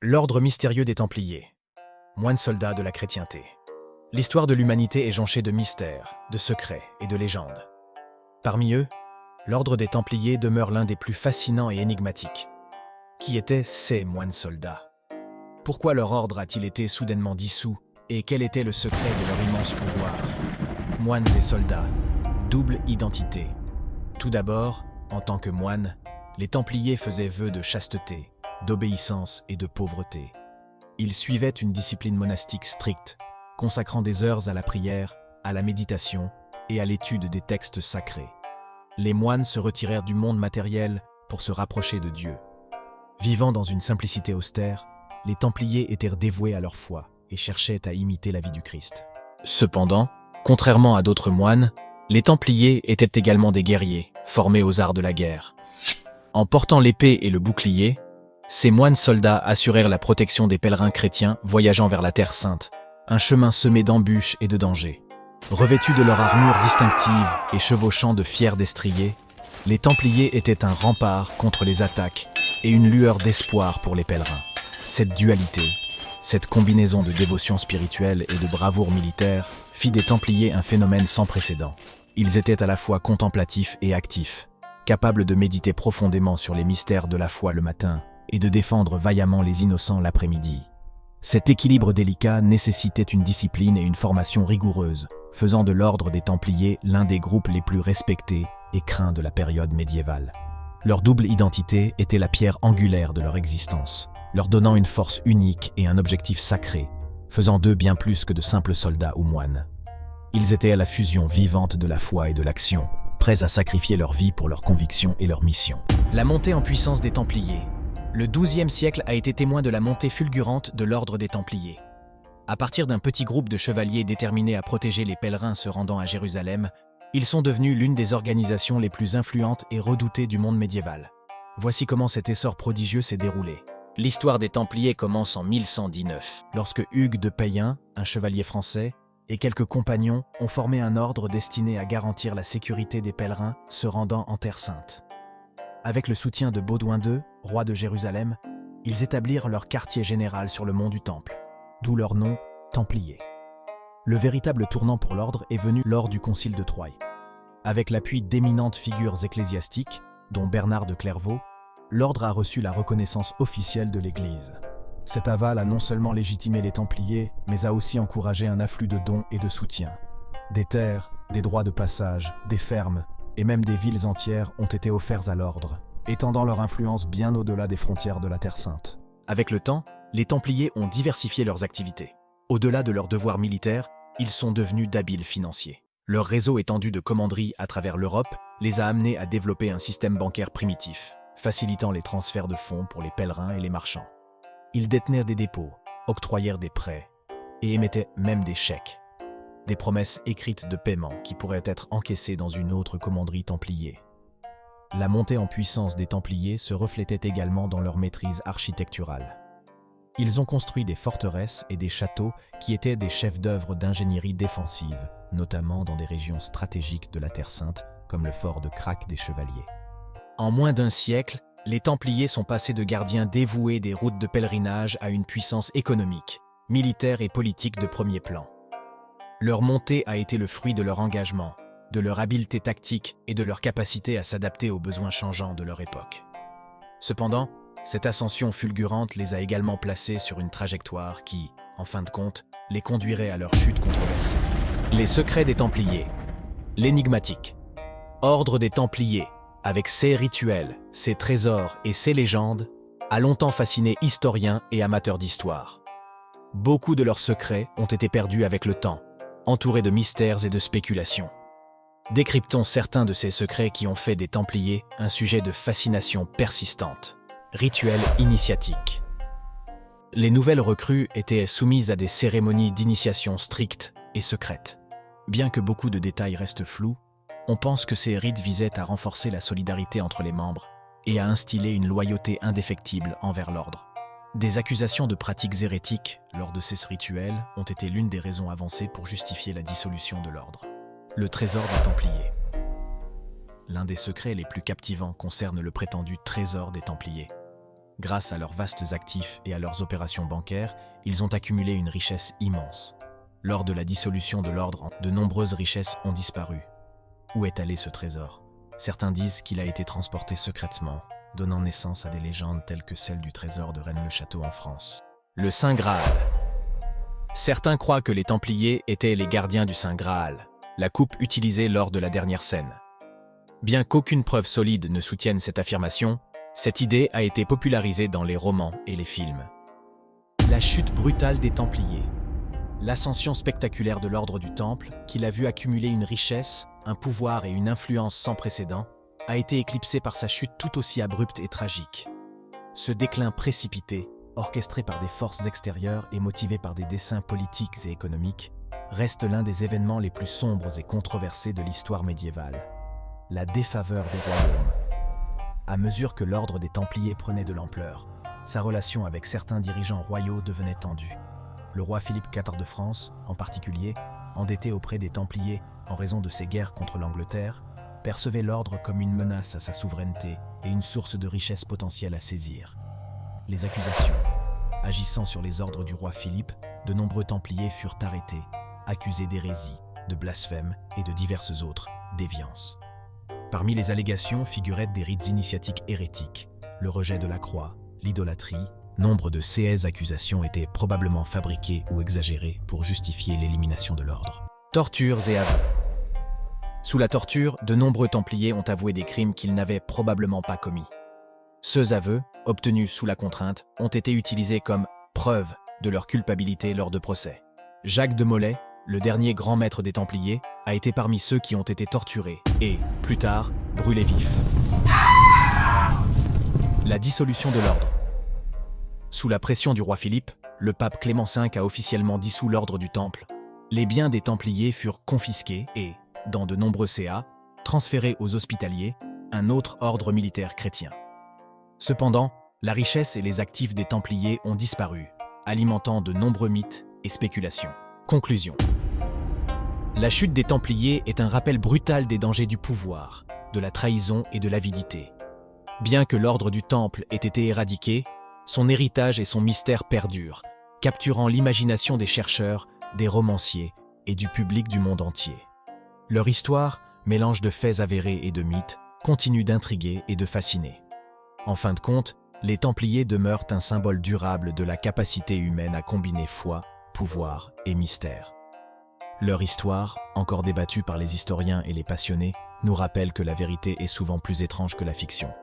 L'ordre mystérieux des Templiers, moines soldats de la chrétienté. L'histoire de l'humanité est jonchée de mystères, de secrets et de légendes. Parmi eux, l'ordre des Templiers demeure l'un des plus fascinants et énigmatiques. Qui étaient ces moines soldats? Pourquoi leur ordre a-t-il été soudainement dissous? Et quel était le secret de leur immense pouvoir? Moines et soldats, double identité. Tout d'abord, en tant que moines, les Templiers faisaient vœu de chasteté, d'obéissance et de pauvreté. Ils suivaient une discipline monastique stricte, consacrant des heures à la prière, à la méditation et à l'étude des textes sacrés. Les moines se retirèrent du monde matériel pour se rapprocher de Dieu. Vivant dans une simplicité austère, les Templiers étaient dévoués à leur foi et cherchaient à imiter la vie du Christ. Cependant, contrairement à d'autres moines, les Templiers étaient également des guerriers, formés aux arts de la guerre. En portant l'épée et le bouclier, ces moines soldats assurèrent la protection des pèlerins chrétiens voyageant vers la Terre Sainte, un chemin semé d'embûches et de dangers. Revêtus de leur armure distinctive et chevauchant de fiers destriers, les Templiers étaient un rempart contre les attaques et une lueur d'espoir pour les pèlerins. Cette dualité, cette combinaison de dévotion spirituelle et de bravoure militaire fit des Templiers un phénomène sans précédent. Ils étaient à la fois contemplatifs et actifs, capables de méditer profondément sur les mystères de la foi le matin et de défendre vaillamment les innocents l'après-midi. Cet équilibre délicat nécessitait une discipline et une formation rigoureuse, faisant de l'ordre des Templiers l'un des groupes les plus respectés et craints de la période médiévale. Leur double identité était la pierre angulaire de leur existence, leur donnant une force unique et un objectif sacré, faisant d'eux bien plus que de simples soldats ou moines. Ils étaient à la fusion vivante de la foi et de l'action, prêts à sacrifier leur vie pour leurs convictions et leur mission. La montée en puissance des Templiers. Le XIIe siècle a été témoin de la montée fulgurante de l'ordre des Templiers. À partir d'un petit groupe de chevaliers déterminés à protéger les pèlerins se rendant à Jérusalem, ils sont devenus l'une des organisations les plus influentes et redoutées du monde médiéval. Voici comment cet essor prodigieux s'est déroulé. L'histoire des Templiers commence en 1119, lorsque Hugues de Payen, un chevalier français, et quelques compagnons ont formé un ordre destiné à garantir la sécurité des pèlerins se rendant en Terre Sainte. Avec le soutien de Baudouin II, roi de Jérusalem, ils établirent leur quartier général sur le mont du Temple, d'où leur nom Templiers. Le véritable tournant pour l'ordre est venu lors du concile de Troyes. Avec l'appui d'éminentes figures ecclésiastiques, dont Bernard de Clairvaux, l'ordre a reçu la reconnaissance officielle de l'Église. Cet aval a non seulement légitimé les Templiers, mais a aussi encouragé un afflux de dons et de soutien. Des terres, des droits de passage, des fermes, et même des villes entières ont été offerts à l'ordre, étendant leur influence bien au-delà des frontières de la Terre Sainte. Avec le temps, les Templiers ont diversifié leurs activités. Au-delà de leurs devoirs militaires, ils sont devenus d'habiles financiers. Leur réseau étendu de commanderies à travers l'Europe les a amenés à développer un système bancaire primitif, facilitant les transferts de fonds pour les pèlerins et les marchands. Ils détenaient des dépôts, octroyèrent des prêts et émettaient même des chèques. Des promesses écrites de paiement qui pourraient être encaissées dans une autre commanderie templier. La montée en puissance des Templiers se reflétait également dans leur maîtrise architecturale. Ils ont construit des forteresses et des châteaux qui étaient des chefs-d'œuvre d'ingénierie défensive, notamment dans des régions stratégiques de la Terre Sainte, comme le fort de Crac des Chevaliers. En moins d'un siècle, les Templiers sont passés de gardiens dévoués des routes de pèlerinage à une puissance économique, militaire et politique de premier plan. Leur montée a été le fruit de leur engagement, de leur habileté tactique et de leur capacité à s'adapter aux besoins changeants de leur époque. Cependant, cette ascension fulgurante les a également placés sur une trajectoire qui, en fin de compte, les conduirait à leur chute controversée. Les secrets des Templiers. L'énigmatique. Ordre des Templiers, avec ses rituels, ses trésors et ses légendes, a longtemps fasciné historiens et amateurs d'histoire. Beaucoup de leurs secrets ont été perdus avec le temps, entourés de mystères et de spéculations. Décryptons certains de ces secrets qui ont fait des Templiers un sujet de fascination persistante. Rituels initiatiques. Les nouvelles recrues étaient soumises à des cérémonies d'initiation strictes et secrètes. Bien que beaucoup de détails restent flous, on pense que ces rites visaient à renforcer la solidarité entre les membres et à instiller une loyauté indéfectible envers l'ordre. Des accusations de pratiques hérétiques lors de ces rituels ont été l'une des raisons avancées pour justifier la dissolution de l'ordre. Le trésor des Templiers. L'un des secrets les plus captivants concerne le prétendu trésor des Templiers. Grâce à leurs vastes actifs et à leurs opérations bancaires, ils ont accumulé une richesse immense. Lors de la dissolution de l'ordre, de nombreuses richesses ont disparu. Où est allé ce trésor? Certains disent qu'il a été transporté secrètement, donnant naissance à des légendes telles que celle du trésor de Rennes-le-Château en France. Le Saint Graal. Certains croient que les Templiers étaient les gardiens du Saint Graal, la coupe utilisée lors de la dernière scène. Bien qu'aucune preuve solide ne soutienne cette affirmation, cette idée a été popularisée dans les romans et les films. La chute brutale des Templiers. L'ascension spectaculaire de l'ordre du Temple, qui l'a vu accumuler une richesse, un pouvoir et une influence sans précédent, a été éclipsée par sa chute tout aussi abrupte et tragique. Ce déclin précipité, orchestré par des forces extérieures et motivé par des desseins politiques et économiques, reste l'un des événements les plus sombres et controversés de l'histoire médiévale. La défaveur des royaumes. À mesure que l'ordre des Templiers prenait de l'ampleur, sa relation avec certains dirigeants royaux devenait tendue. Le roi Philippe IV de France, en particulier, endetté auprès des Templiers en raison de ses guerres contre l'Angleterre, percevait l'ordre comme une menace à sa souveraineté et une source de richesse potentielle à saisir. Les accusations. Agissant sur les ordres du roi Philippe, de nombreux Templiers furent arrêtés, accusés d'hérésie, de blasphème et de diverses autres déviances. Parmi les allégations figuraient des rites initiatiques hérétiques, le rejet de la croix, l'idolâtrie. Nombre de ces accusations étaient probablement fabriquées ou exagérées pour justifier l'élimination de l'ordre. Tortures et aveux. Sous la torture, de nombreux Templiers ont avoué des crimes qu'ils n'avaient probablement pas commis. Ceux aveux, obtenus sous la contrainte, ont été utilisés comme preuve de leur culpabilité lors de procès. Jacques de Molay, le dernier grand maître des Templiers, a été parmi ceux qui ont été torturés et, plus tard, brûlés vifs. La dissolution de l'ordre. Sous la pression du roi Philippe, le pape Clément V a officiellement dissous l'ordre du Temple. Les biens des Templiers furent confisqués et, dans de nombreux CA, transférés aux Hospitaliers, un autre ordre militaire chrétien. Cependant, la richesse et les actifs des Templiers ont disparu, alimentant de nombreux mythes et spéculations. Conclusion. La chute des Templiers est un rappel brutal des dangers du pouvoir, de la trahison et de l'avidité. Bien que l'ordre du Temple ait été éradiqué, son héritage et son mystère perdurent, capturant l'imagination des chercheurs, des romanciers et du public du monde entier. Leur histoire, mélange de faits avérés et de mythes, continue d'intriguer et de fasciner. En fin de compte, les Templiers demeurent un symbole durable de la capacité humaine à combiner foi, pouvoir et mystère. Leur histoire, encore débattue par les historiens et les passionnés, nous rappelle que la vérité est souvent plus étrange que la fiction.